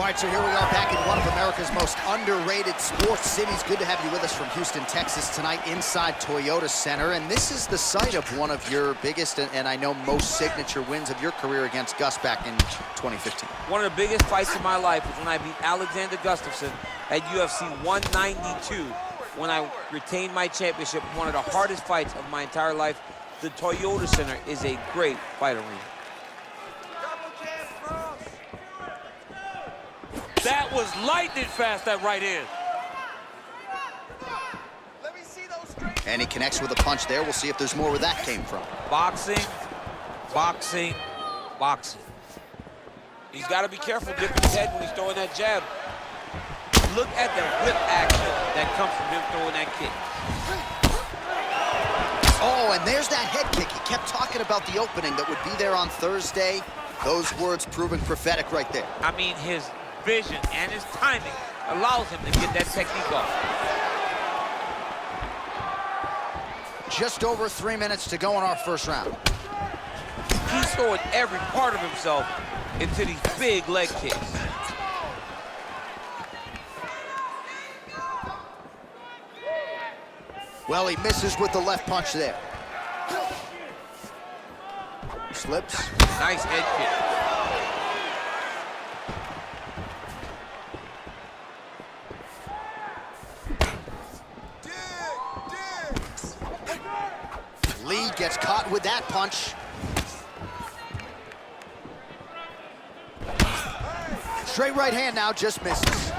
All right, so here we are back in one of America's most underrated sports cities. Good to have you with us from Houston, Texas tonight inside Toyota Center. And this is the site of one of your biggest and I know most signature wins of your career against Gus back in 2015. One of the biggest fights of my life was when I beat Alexander Gustafsson at UFC 192 when I retained my championship. One of the hardest fights of my entire life. The Toyota Center is a great fight arena. That was lightning fast, that right hand. And he connects with a punch there. We'll see if there's more where that came from. Boxing, boxing, boxing. He's got to be careful dipping his head when he's throwing that jab. Look at the whip action that comes from him throwing that kick. Oh, and there's that head kick. He kept talking about the opening that would be there on Thursday. Those words proving prophetic right there. I mean, his vision and his timing allows him to get that technique off. Just over 3 minutes to go in our first round. He's throwing every part of himself into these big leg kicks. Well, he misses with the left punch there. Slips. Nice head kick. Lee gets caught with that punch. Straight right hand now, just misses.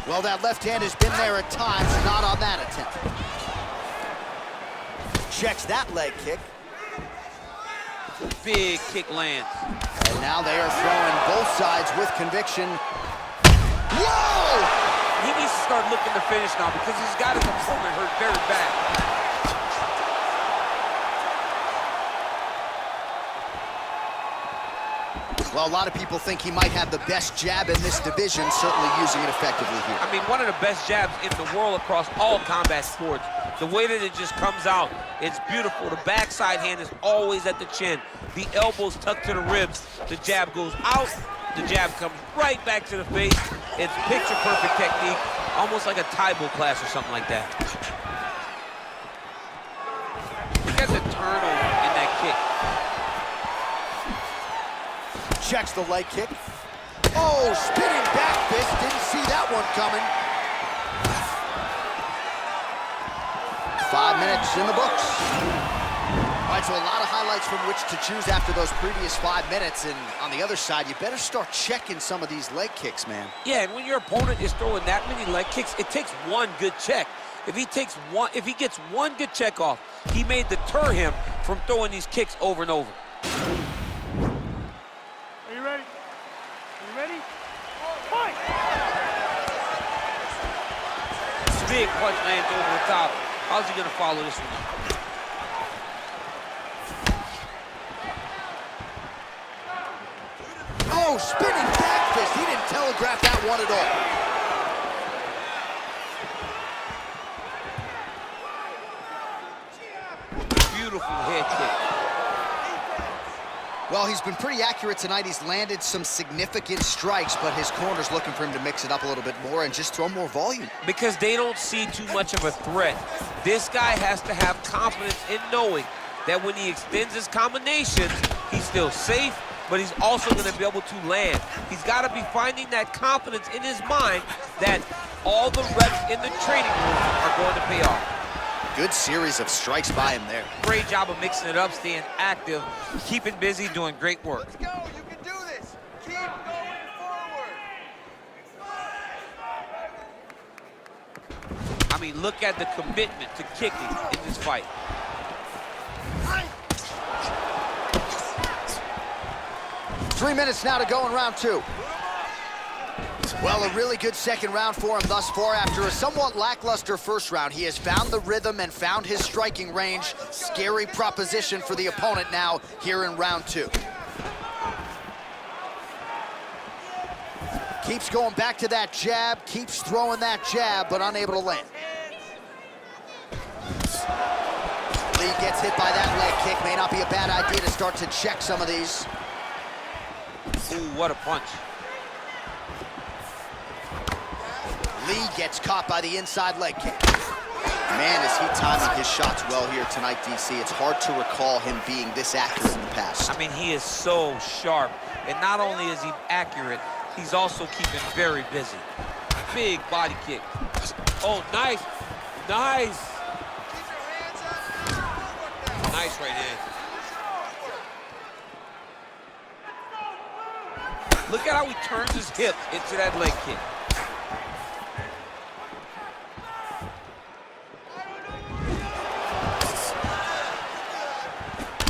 Well, that left hand has been there at times, not on that attempt. Checks that leg kick. Big kick lands. And now they are throwing both sides with conviction. Whoa! He needs to start looking to finish now because he's got his opponent hurt very bad. Well, a lot of people think he might have the best jab in this division, certainly using it effectively here. I mean, one of the best jabs in the world across all combat sports. The way that it just comes out, it's beautiful. The backside hand is always at the chin. The elbows tucked to the ribs. The jab goes out. The jab comes right back to the face. It's picture-perfect technique, almost like a Taibo class or something like that. Look at the turnover in that kick. Checks the leg kick. Oh, spinning back fist. Didn't see that one coming. 5 minutes in the books. All right, so a lot of highlights from which to choose after those previous 5 minutes. And on the other side, you better start checking some of these leg kicks, man. Yeah, and when your opponent is throwing that many leg kicks, it takes one good check. If he gets one good check off, he may deter him from throwing these kicks over and over. Are you ready? Are you ready? Fight! Big punch lands over the top. How's he gonna follow this one up? Oh, spinning back fist. He didn't telegraph that one at all. Beautiful head kick. Well, he's been pretty accurate tonight. He's landed some significant strikes, but his corner's looking for him to mix it up a little bit more and just throw more volume. Because they don't see too much of a threat. This guy has to have confidence in knowing that when he extends his combinations, he's still safe, but he's also going to be able to land. He's got to be finding that confidence in his mind that all the reps in the training room are going to pay off. Good series of strikes by him there. Great job of mixing it up, staying active, keeping busy, doing great work. Let's go, you can do this. Keep going forward. I mean, look at the commitment to kicking in this fight. 3 minutes now to go in round 2. Well, a really good second round for him thus far. After a somewhat lackluster first round, he has found the rhythm and found his striking range. Scary proposition for the opponent now here in round 2. Keeps going back to that jab, keeps throwing that jab, but unable to land. Lee gets hit by that leg kick. May not be a bad idea to start to check some of these. Ooh, what a punch. Lee gets caught by the inside leg kick. Man, is he timing his shots well here tonight, DC. It's hard to recall him being this accurate in the past. I mean, he is so sharp. And not only is he accurate, he's also keeping very busy. Big body kick. Oh, nice. Nice. Nice right hand. Look at how he turns his hip into that leg kick.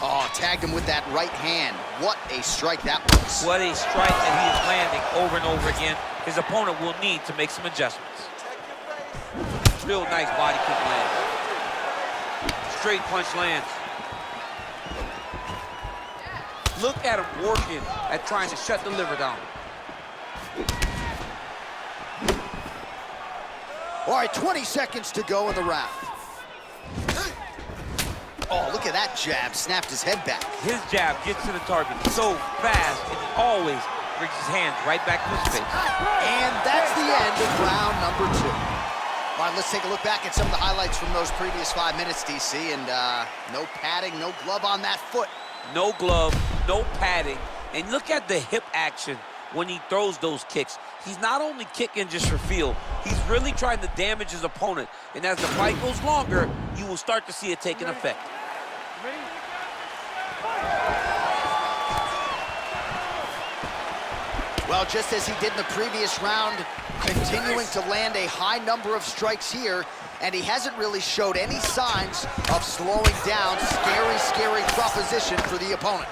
Oh, tagged him with that right hand. What a strike that was. What a strike that he is landing over and over again. His opponent will need to make some adjustments. Real nice body kick lands. Straight punch lands. Look at him working at trying to shut the liver down. All right, 20 seconds to go in the round. Oh, look at that jab. Snapped his head back. His jab gets to the target so fast, and he always brings his hands right back to his face. And that's the end of round number 2. All right, let's take a look back at some of the highlights from those previous 5 minutes, DC. And no padding, no glove on that foot. No glove, no padding. And look at the hip action when he throws those kicks. He's not only kicking just for feel, he's really trying to damage his opponent. And as the fight goes longer, you will start to see it take an effect. Well, just as he did in the previous round, continuing to land a high number of strikes here, and he hasn't really showed any signs of slowing down. Scary, scary proposition for the opponent.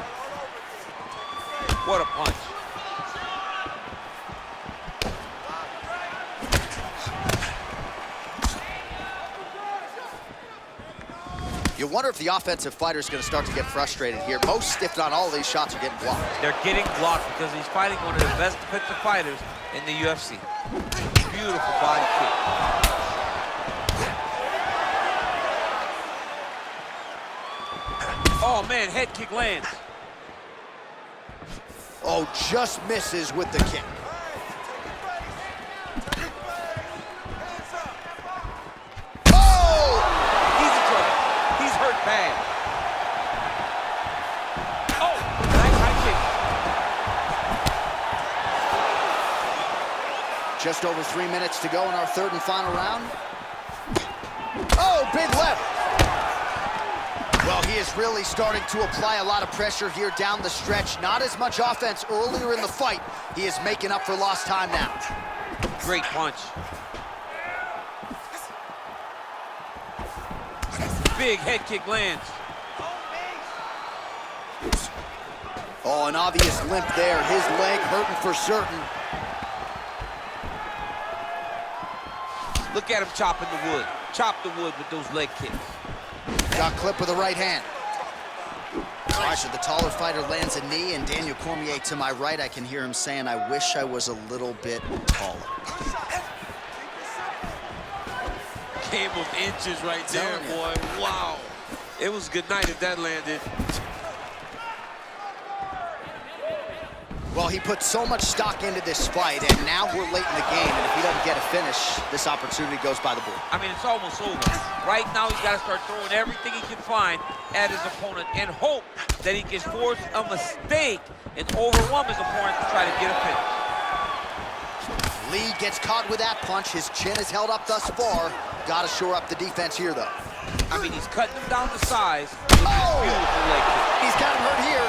What a punch. You wonder if the offensive fighter is going to start to get frustrated here. Most, if not all, of these shots are getting blocked. They're getting blocked because he's fighting one of the best defensive fighters in the UFC. Beautiful body kick. Oh, man, head kick lands. Oh, just misses with the kick. Oh! He's in trouble. He's hurt bad. Oh, nice high kick. Just over 3 minutes to go in our third and final round. Oh, big left. Well, he is really starting to apply a lot of pressure here down the stretch. Not as much offense earlier in the fight. He is making up for lost time now. Great punch. Big head kick lands. Oh, an obvious limp there. His leg hurting for certain. Look at him chopping the wood. Chop the wood with those leg kicks. Got clipped with the right hand. All right, so the taller fighter lands a knee, and Daniel Cormier to my right, I can hear him saying, I wish I was a little bit taller. Game of inches right there, boy. Wow. It was good night if that landed. Well, he put so much stock into this fight, and now we're late in the game, and if he doesn't get a finish, this opportunity goes by the board. I mean, it's almost over. Right now, he's got to start throwing everything he can find at his opponent and hope that he can force a mistake and overwhelm his opponent to try to get a finish. Lee gets caught with that punch. His chin is held up thus far. Got to shore up the defense here, though. I mean, he's cutting him down to size with this beautiful leg kick. He's got him hurt here.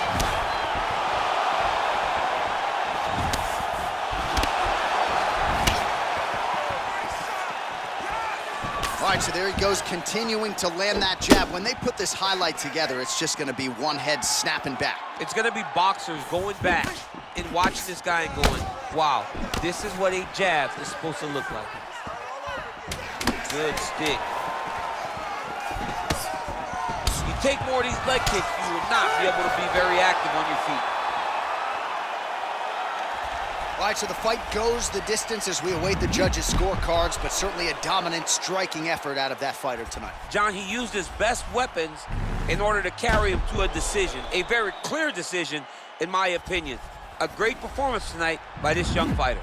All right, so there he goes, continuing to land that jab. When they put this highlight together, it's just going to be one head snapping back. It's going to be boxers going back and watching this guy and going, wow, this is what a jab is supposed to look like. Good stick. You take more of these leg kicks, you will not be able to be very active on your feet. All right, so the fight goes the distance as we await the judges' scorecards, but certainly a dominant striking effort out of that fighter tonight. John, he used his best weapons in order to carry him to a decision, a very clear decision, in my opinion. A great performance tonight by this young fighter.